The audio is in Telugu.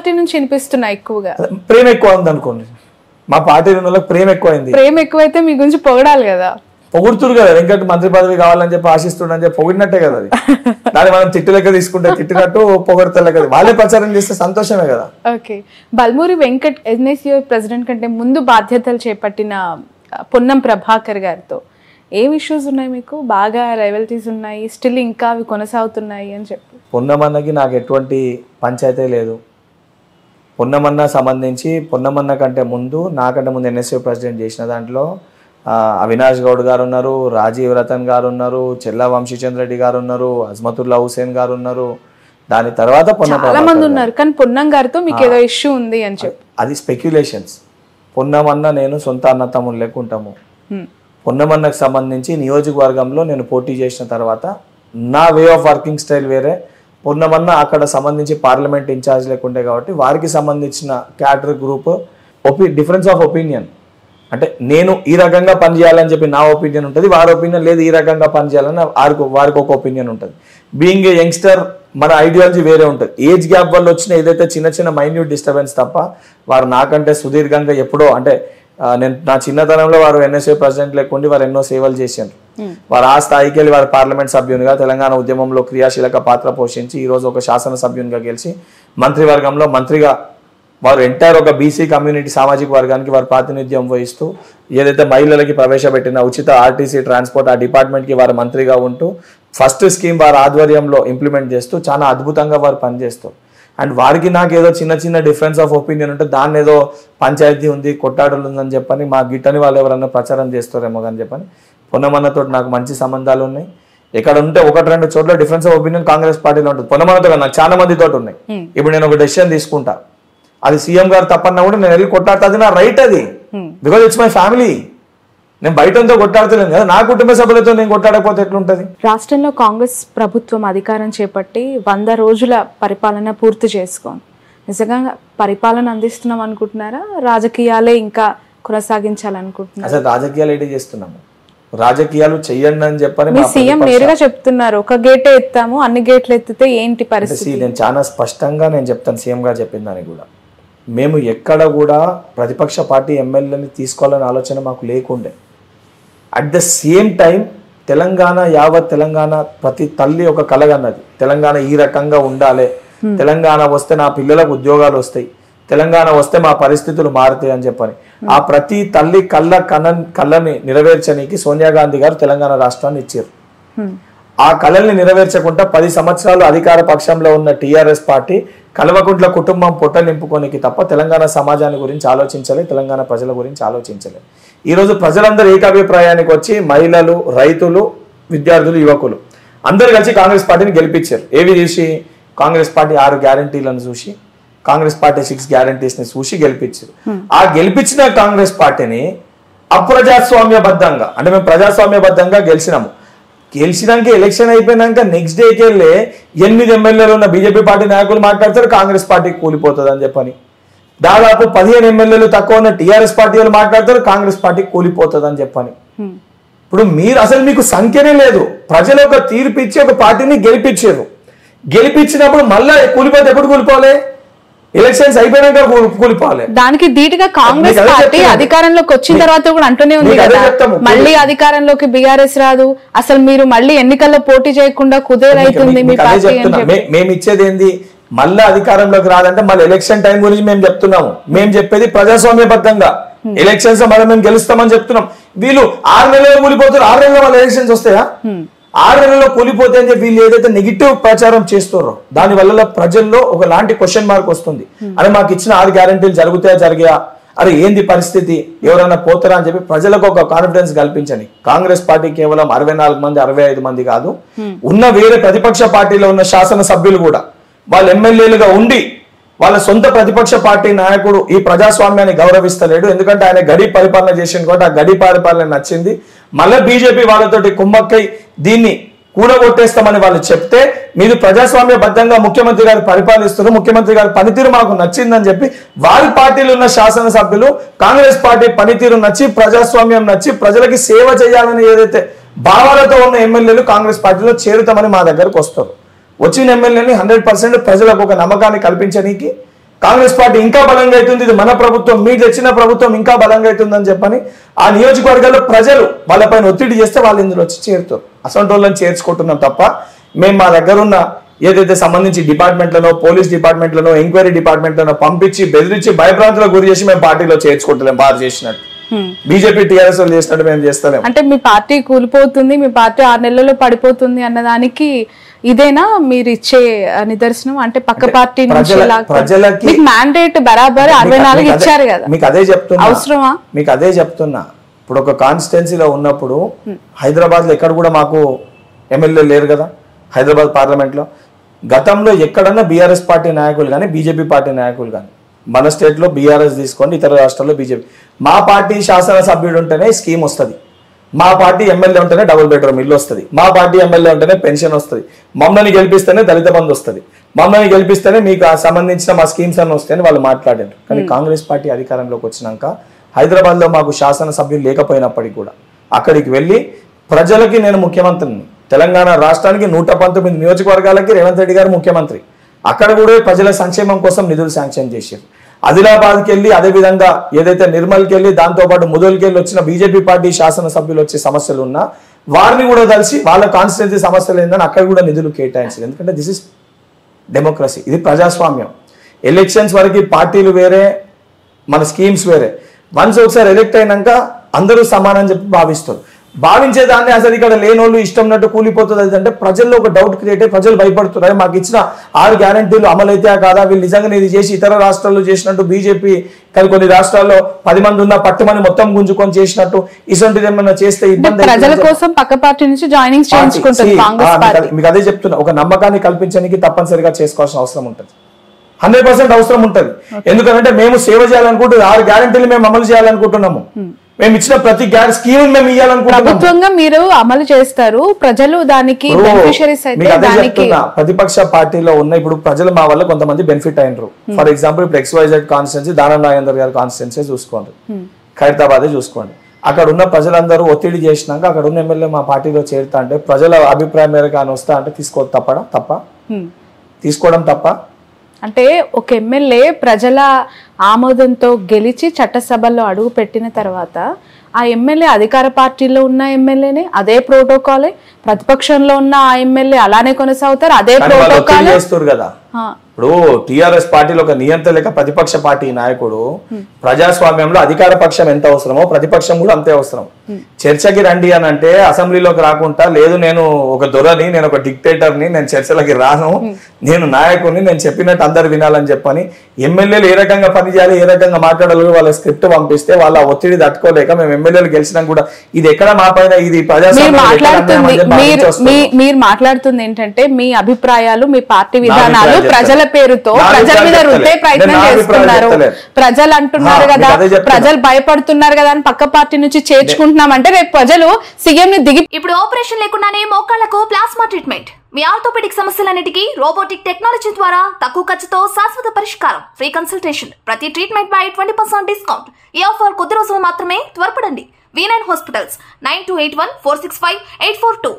పార్టీ నుంచి వినిపిస్తున్నాయి ఎక్కువగా. ప్రేమ ఎక్కువ ఉంది అనుకోండి, మా పార్టీ వాళ్ళకి ప్రేమ ఎక్కువైంది. ప్రేమ ఎక్కువైతే మీ గురించి పొగడాలి కదా. పొగుడుతురు కదా, వెంకట్ మంత్రి పదవి కావాలని చెప్పి ఆశిస్తుండని చెప్పి పొగిడినట్టే కదా అది. దాన్ని మనం తిట్టు లెక్క తీసుకుంటే తిట్టినట్టు పొగడతా లెక్క వాళ్ళే ప్రచారం చేస్తే సంతోషమే కదా. Okay, Balmuri Venkat NSU president కంటే ముందు బాధ్యతలు చేపట్టిన పొన్నం ప్రభాకర్ గారితో ఏం ఇష్యూస్ ఉన్నాయి మీకు? బాగా రైవల్టీస్ ఉన్నాయి, స్టిల్ ఇంకా అవి కొనసాగుతున్నాయి అని చెప్పి. పొన్నమన్నకి నాకు ఎటువంటి పంచాయతీ లేదు. పొన్నమన్న సంబంధించి పొన్నమన్న కంటే ముందు, నాకంటే ముందు ఎన్ఎస్యూ ప్రెసిడెంట్ చేసిన దాంట్లో అవినాష్ గౌడ్ గారు ఉన్నారు, రాజీవ్ రతన్ గారు ఉన్నారు, చెల్లా వంశీచంద్ర రెడ్డి గారు ఉన్నారు, అజ్మతుల్లా హుసేన్ గారు ఉన్నారు. దాని తర్వాత చాలా మంది ఉన్నారు, కానీ పొన్నం గారితో మీకు ఏదో ఇష్యూ ఉంది అని చెప్పి అది స్పెక్యులేషన్స్. పొన్నమన్న నేను సొంత అన్న తమ్ముళ్ళు లెక్కుంటాము. పొన్నమన్నకు సంబంధించి నియోజకవర్గంలో నేను పోటీ చేసిన తర్వాత నా వే ఆఫ్ వర్కింగ్ స్టైల్ వేరే. పొన్నమన్న అక్కడ సంబంధించి పార్లమెంట్ ఇన్ఛార్జ్ లేకుంటే కాబట్టి వారికి సంబంధించిన cadre group difference of opinion, అంటే నేను ఈ రకంగా పనిచేయాలని చెప్పి నా ఒపీనియన్ ఉంటుంది, వారి ఒపీనియన్ లేదు ఈ రకంగా పనిచేయాలని వారికి ఒక ఒపీనియన్ ఉంటుంది. బీయింగ్ ఏ యంగ్స్టర్ మన ఐడియాలజీ వేరే ఉంటుంది. ఏజ్ గ్యాప్ వల్ల వచ్చిన ఏదైతే చిన్న చిన్న మైన్యూట్ డిస్టర్బెన్స్ తప్ప వారు నాకంటే సుదీర్ఘంగా ఎప్పుడో, అంటే నేను నా చిన్నతనంలో వారు ఎన్ఎస్ఏ ప్రెసిడెంట్ లేకుండి వారు ఎన్నో సేవలు చేశారు. వారు ఆ స్థాయికి వెళ్ళి వారు పార్లమెంట్ సభ్యునిగా తెలంగాణ ఉద్యమంలో క్రియాశీలక పాత్ర పోషించి ఈరోజు ఒక శాసనసభ్యునిగా గెలిచి మంత్రివర్గంలో మంత్రిగా వారు ఎంటైర్ ఒక బీసీ కమ్యూనిటీ సామాజిక వర్గానికి వారు ప్రాతినిధ్యం వహిస్తూ ఏదైతే మహిళలకి ప్రవేశపెట్టిన ఉచిత ఆర్టీసీ ట్రాన్స్పోర్ట్ ఆ డిపార్ట్మెంట్కి వారు మంత్రిగా ఉంటూ ఫస్ట్ స్కీమ్ వారి ఆధ్వర్యంలో ఇంప్లిమెంట్ చేస్తూ చాలా అద్భుతంగా వారు పనిచేస్తారు. అండ్ వారికి నాకు ఏదో చిన్న చిన్న డిఫరెన్స్ ఆఫ్ ఒపీనియన్ ఉంటే దాన్ని ఏదో పంచాయతీ ఉంది, కొట్టాడులు ఉందని చెప్పని మా గిట్టని వాళ్ళు ఎవరన్నా ప్రచారం చేస్తారేమో అని చెప్పని పొన్నమన్నతో నాకు మంచి సంబంధాలు ఉన్నాయి. ఎక్కడ ఉంటే ఒకటి రెండు చోట్ల డిఫరెన్స్ ఆఫ్ ఒపీనియన్ కాంగ్రెస్ పార్టీలో ఉంటుంది. పొన్నమన్నతో నాకు చాలా మందితో ఉన్నాయి. ఇప్పుడు నేను ఒక డెసిషన్ తీసుకుంటా, అది సీఎం గారు తప్పన్నా కూడా నేను వెళ్ళి కొట్టాడుతా, అది నా రైట్, అది బికాజ్ ఇట్స్ మై ఫ్యామిలీ. నేను బయటంతో కొట్టాడుతున్నాను కదా, నా కుటుంబ సభ్యులతో నేను కొట్టాడకపోతే ఎట్లుంటది? రాష్ట్రంలో కాంగ్రెస్ ప్రభుత్వం అధికారం చేపట్టి 100 రోజుల పరిపాలన పూర్తి చేసుకోండి, నిజంగా పరిపాలన అందిస్తున్నాం అనుకుంటున్నారా? రాజకీయాలే ఇంకా కొనసాగించాలనుకుంటున్నారా? అసలు రాజకీయాలు ఏంటి చేస్తున్నాము? రాజకీయాలు చెయ్యండి అని చెప్పని సీఎం నేరుగా చెప్తున్నారు, ఒక గేటే ఎత్తాము, అన్ని గేట్లు ఎత్తితే ఏంటి పరిస్థితి? నేను చాలా స్పష్టంగా నేను చెప్తాను, సీఎం గారు చెప్పిన దానికి కూడా. మేము ఎక్కడ కూడా ప్రతిపక్ష పార్టీ ఎమ్మెల్యేని తీసుకోవాలనే ఆలోచన మాకు లేకుండే. At the same time Telangana, యావత్ తెలంగాణ ప్రతి తల్లి ఒక కలగన్నది, తెలంగాణ ఈ రకంగా ఉండాలి, తెలంగాణ వస్తే నా పిల్లలకు ఉద్యోగాలు వస్తాయి, తెలంగాణ వస్తే మా పరిస్థితులు మారుతాయి అని చెప్పని ఆ ప్రతి తల్లి కళ్ళని నెరవేర్చడానికి సోనియా గాంధీ గారు తెలంగాణ రాష్ట్రాన్ని ఇచ్చారు. ఆ కళల్ని నెరవేర్చకుండా 10 సంవత్సరాలు అధికార పక్షంలో ఉన్న టీఆర్ఎస్ పార్టీ కల్వకుంట్ల కుటుంబం పొట్ట నింపుకోనికి తప్ప తెలంగాణ సమాజాన్ని గురించి ఆలోచించలే, తెలంగాణ ప్రజల గురించి ఆలోచించలే. ఈరోజు ప్రజలందరూ ఏకాభిప్రాయానికి వచ్చి మహిళలు, రైతులు, విద్యార్థులు, యువకులు అందరూ కలిసి కాంగ్రెస్ పార్టీని గెలిపించారు. ఏవి చూసి? కాంగ్రెస్ పార్టీ 6 గ్యారంటీలను చూసి, కాంగ్రెస్ పార్టీ 6 గ్యారంటీస్ని చూసి గెలిపించారు. ఆ గెలిపించిన కాంగ్రెస్ పార్టీని అప్రజాస్వామ్యబద్ధంగా, అంటే మేము ప్రజాస్వామ్యబద్ధంగా గెలిచినాక ఎలక్షన్ అయిపోయినాక నెక్స్ట్ డేకి వెళ్ళి 8 ఎమ్మెల్యేలు ఉన్న బీజేపీ పార్టీ నాయకులు మాట్లాడతారు కాంగ్రెస్ పార్టీ కూలిపోతుంది అని చెప్పని. దాదాపు 15 ఎమ్మెల్యేలు తక్కువ ఉన్న టీఆర్ఎస్ పార్టీ వాళ్ళు మాట్లాడతారు కాంగ్రెస్ పార్టీ కూలిపోతుంది అని చెప్పని. ఇప్పుడు మీరు అసలు మీకు సంఖ్యనే లేదు. ప్రజలు ఒక తీర్పు ఇచ్చి ఒక పార్టీని గెలిపించారు. గెలిపించినప్పుడు మళ్ళా కూలిపోతే ఎప్పుడు కూలిపోవాలి? ఎలక్షన్స్ అయిపోయినాక కూలిపోవాలి. దానికి ధీటుగా కాంగ్రెస్ పార్టీ అధికారంలోకి వచ్చిన తర్వాత కూడా అంటూనే ఉంది కదా, మళ్ళీ అధికారంలోకి బీఆర్ఎస్ రాదు, అసలు మీరు మళ్ళీ ఎన్నికల్లో పోటీ చేయకుండా కుదేరైతుంది మీ పార్టీ. మేము ఇచ్చేది ఏంది? మళ్ళీ అధికారంలోకి రాదంటే మళ్ళీ ఎలక్షన్ టైం గురించి మేము చెప్తున్నాము. మేము చెప్పేది ప్రజాస్వామ్యబద్ధంగా ఎలక్షన్స్ మళ్ళీ మేము గెలుస్తామని చెప్తున్నాం. వీళ్ళు 6 నెలలు కూలిపోతారు, 6 నెలల మళ్ళీ ఎలక్షన్స్ వస్తాయా? 6 నెలల్లో కూలిపోతే అని చెప్పి వీళ్ళు ఏదైతే నెగిటివ్ ప్రచారం చేస్తారో దాని వల్ల ప్రజల్లో ఒకలాంటి క్వశ్చన్ మార్క్ వస్తుంది. అరే మాకు ఇచ్చిన 6 గ్యారంటీలు జరిగాయా? అరే ఏంది పరిస్థితి, ఎవరైనా పోతారా అని చెప్పి ప్రజలకు ఒక కాన్ఫిడెన్స్ కల్పించండి. కాంగ్రెస్ పార్టీ కేవలం 64 మంది 65 మంది కాదు, ఉన్న వేరే ప్రతిపక్ష పార్టీలో ఉన్న శాసనసభ్యులు కూడా వాళ్ళ ఎమ్మెల్యేలుగా ఉండి వాళ్ళ సొంత ప్రతిపక్ష పార్టీ నాయకుడు ఈ ప్రజాస్వామ్యాన్ని గౌరవిస్తలేడు. ఎందుకంటే ఆయన గడి పరిపాలన చేసింది కాబట్టి ఆ గడి పరిపాలన నచ్చింది. మళ్ళీ బీజేపీ వాళ్ళతోటి కుమ్మక్కై దీన్ని కూడగొట్టేస్తామని వాళ్ళు చెప్తే మీరు ప్రజాస్వామ్యబద్ధంగా ముఖ్యమంత్రి గారు పరిపాలిస్తున్నారు, ముఖ్యమంత్రి గారి పనితీరు మాకు నచ్చిందని చెప్పి వారి పార్టీలో ఉన్న శాసనసభ్యులు కాంగ్రెస్ పార్టీ పనితీరు నచ్చి, ప్రజాస్వామ్యం నచ్చి, ప్రజలకి సేవ చేయాలని ఏదైతే భావాలతో ఉన్న ఎమ్మెల్యేలు కాంగ్రెస్ పార్టీలో చేరుతామని మా దగ్గరకు వస్తారు. వచ్చిన ఎమ్మెల్యేని 100% ప్రజలకు ఒక నమ్మకాన్ని కల్పించడానికి కాంగ్రెస్ పార్టీ ఇంకా బలంగా అవుతుంది, ఇది మన ప్రభుత్వం, మీరు తెచ్చిన ప్రభుత్వం ఇంకా బలంగా అవుతుందని చెప్పని ఆ నియోజకవర్గాల్లో ప్రజలు వాళ్ళపైన ఒత్తిడి చేస్తే వాళ్ళు ఇందులో వచ్చి చేరుతారు. అసలు వాళ్ళని చేర్చుకుంటున్నాం తప్ప మేము మా దగ్గర ఉన్న ఏదైతే సంబంధించి డిపార్ట్మెంట్లను, పోలీస్ డిపార్ట్మెంట్లను, ఎంక్వైరీ డిపార్ట్మెంట్లను పంపించి బెదిరించి భయభ్రాంతులకు గురి చేసి మేము పార్టీలో చేర్చుకుంటలేం. బాగా చేసినట్టు బీజేపీ టీఆర్ఎస్ వాళ్ళు చేసినట్టు మేము చేస్తలేం. అంటే మీ పార్టీ కూలిపోతుంది, మీ పార్టీ 6 నెలల్లో పడిపోతుంది అన్నదానికి ఇదేనా మీరు ఇచ్చే నిదర్శనం? అంటే పక్క పార్టీ నుంచి మ్యాండేట్ బరాబర్ 64 ఇచ్చారు కదా, మీకు అదే చెప్తున్నా, అవసరమా? మీకు అదే చెప్తున్నా. ఇప్పుడు ఒక కాన్స్టిట్యున్సీలో ఉన్నప్పుడు హైదరాబాద్ లో ఎక్కడ కూడా మాకు ఎమ్మెల్యే లేరు కదా. హైదరాబాద్ పార్లమెంట్ లో గతంలో ఎక్కడన్నా బీఆర్ఎస్ పార్టీ నాయకులు కానీ బీజేపీ పార్టీ నాయకులు కానీ, మన స్టేట్ లో బీఆర్ఎస్ తీసుకోండి, ఇతర రాష్ట్రాల్లో బీజేపీ, మా పార్టీ శాసనసభ్యుడు ఉంటేనే స్కీమ్ వస్తుంది, మా పార్టీ ఎమ్మెల్యే ఉంటేనే డబుల్ బెడ్రూమ్ ఇల్లు వస్తుంది, మా పార్టీ ఎమ్మెల్యే ఉంటేనే పెన్షన్ వస్తుంది, మమ్మల్ని గెలిపిస్తేనే దళిత బంధు వస్తుంది, మమ్మల్ని గెలిపిస్తేనే మీకు సంబంధించిన మా స్కీమ్స్ అన్ని వస్తాయని వాళ్ళు మాట్లాడారు. కానీ కాంగ్రెస్ పార్టీ అధికారంలోకి వచ్చినాక హైదరాబాద్ లో మాకు శాసనసభ్యులు లేకపోయినప్పటికీ కూడా అక్కడికి వెళ్ళి ప్రజలకి నేను ముఖ్యమంత్రిని, తెలంగాణ రాష్ట్రానికి 119 నియోజకవర్గాలకి రేవంత్ రెడ్డి గారు ముఖ్యమంత్రి, అక్కడ కూడా ప్రజల సంక్షేమం కోసం నిధులు శాంక్షన్ చేశారు. ఆదిలాబాద్కి వెళ్ళి, అదేవిధంగా ఏదైతే నిర్మల్కి వెళ్ళి, దాంతోపాటు ముదల్కి వెళ్ళి వచ్చిన బీజేపీ పార్టీ శాసనసభ్యులు వచ్చే సమస్యలు ఉన్నా వారిని కూడా కలిసి వాళ్ళ కాన్స్టిట్యున్సీ సమస్యలు ఏందని అక్కడ కూడా నిధులు కేటాయించారు. ఎందుకంటే దిస్ ఇస్ డెమోక్రసీ, ఇది ప్రజాస్వామ్యం. ఎలక్షన్స్ వరకు పార్టీలు వేరే, మన స్కీమ్స్ వేరే. వన్స్ ఒకసారి ఎలక్ట్ అయినాక అందరూ సమానం చెప్పి భావిస్తారు. భావించేదాన్ని అసలు ఇక్కడ లేనోళ్ళు ఇష్టం ఉన్నట్టు కూలిపోతుంది అంటే ప్రజల్లో ఒక డౌట్ క్రియేట్ అయ్యి ప్రజలు భయపడుతున్నారు. మాకు ఇచ్చిన 6 గ్యారంటీలు అమలైతే కాదా, వీళ్ళు నిజంగా ఇది చేసి ఇతర రాష్ట్రాల్లో చేసినట్టు బీజేపీ కొన్ని రాష్ట్రాల్లో 10 మంది ఉన్న పట్టుమని మొత్తం గుంజుకొని చేసినట్టు ఇసొంటిది ఏమన్నా చేస్తే ఇబ్బంది. ప్రజల కోసం పక్క పార్టీ నుంచి జాయినింగ్ చేయించుకుంటుంది కాంగ్రెస్ పార్టీ. మీకు అదే చెప్తున్నా, ఒక నమ్మకాన్ని కల్పించడానికి తప్పనిసరిగా చేసుకోవాల్సిన అవసరం ఉంటుంది, 100% అవసరం ఉంటుంది. ఎందుకంటే మేము సేవ చేయాలనుకుంటే 6 గ్యారంటీలు మేము అమలు చేయాలనుకుంటున్నాము. మేము ఇచ్చిన ప్రతి స్కీమ్ మేము ఇవ్వాలనుకుంటున్నాము. ప్రభుత్వంగా మీరు అమలు చేస్తారు, ప్రజలు దానికి బెనిఫిషరీస్ అయితే. ప్రతిపక్ష పార్టీలో ఉన్న ఇప్పుడు ప్రజలు మా వల్ల కొంతమంది బెనిఫిట్ అయినరు. ఫర్ ఎగ్జాంపుల్ ఇప్పుడు XYZ కాన్స్టిట్యున్సీ, దానం నాగేందర్ గారి కాన్స్టిట్యున్సీ చూసుకోండి, ఖైరతాబాదే చూసుకోండి. అక్కడ ఉన్న ప్రజలందరూ ఒత్తిడి చేసినాక అక్కడ ఉన్న ఎమ్మెల్యే మా పార్టీలో చేరుతా అంటే ప్రజల అభిప్రాయం మేరకు ఆయన వస్తా అంటే తీసుకోవడం తప్ప. అంటే ఒక ఎమ్మెల్యే ప్రజల ఆమోదంతో గెలిచి చట్టసభల్లో అడుగు పెట్టిన తర్వాత ఆ ఎమ్మెల్యే అధికార పార్టీలో ఉన్న ఎమ్మెల్యేనే, అదే ప్రోటోకాలే, ప్రతిపక్షంలో ఉన్న ఆ ఎమ్మెల్యే అలానే కొనసాగుతారు, అదే ప్రోటోకాల్ కదా. ఇప్పుడు టిఆర్ఎస్ పార్టీలో ఒక నియంత లేక ప్రతిపక్ష పార్టీ నాయకుడు ప్రజాస్వామ్యంలో అధికార పక్షం ఎంత అవసరమో ప్రతిపక్షం కూడా అంతే అవసరం. చర్చకి రండి అని అంటే అసెంబ్లీలోకి రాకుండా, లేదు నేను ఒక దొరని, నేను ఒక డిక్టేటర్ని, నేను చర్చలకి రాను, నేను నాయకుడిని, నేను చెప్పినట్టు అందరు వినాలని చెప్పని ఎమ్మెల్యేలు ఏ రకంగా పనిచేయాలి, ఏ రకంగా మాట్లాడాలి వాళ్ళ స్క్రిప్ట్ పంపిస్తే వాళ్ళ ఒత్తిడి తట్టుకోలేక మేము ఎమ్మెల్యేలు గెలిచినా కూడా ఇది ఎక్కడ మా పైన ఇది మీరు మాట్లాడుతుంది ఏంటంటే మీ అభిప్రాయాలు, మీ పార్టీ విధానాలు ప్రజల పేరుతో ప్రజల మీద రుద్దే ప్రయత్నం చేస్తున్నారు. ప్రజలు అంటున్నారు కదా, ప్రజలు భయపడుతున్నారు కదా అని పక్క పార్టీ నుంచి చేర్చుకుంటున్నామంటే రేపు ప్రజలు సీఎం ని దిగి. ఇప్పుడు ఆపరేషన్ లేకుండానే మోకాళ్లకు ప్లాస్మా ట్రీట్మెంట్, మీ ఆర్థోపెడిక్ సమస్యలన్నిటికీ రోబోటిక్ టెక్నాలజీ ద్వారా తక్కువ ఖర్చుతో శాశ్వత పరిష్కారం, ఫ్రీ కన్సల్టేషన్, ప్రతి ట్రీట్మెంట్ పై 20% డిస్కౌంట్. ఈ ఆఫర్ కొద్ది రోజులు మాత్రమే, త్వరపడండి. V9 hospitals 9281465842.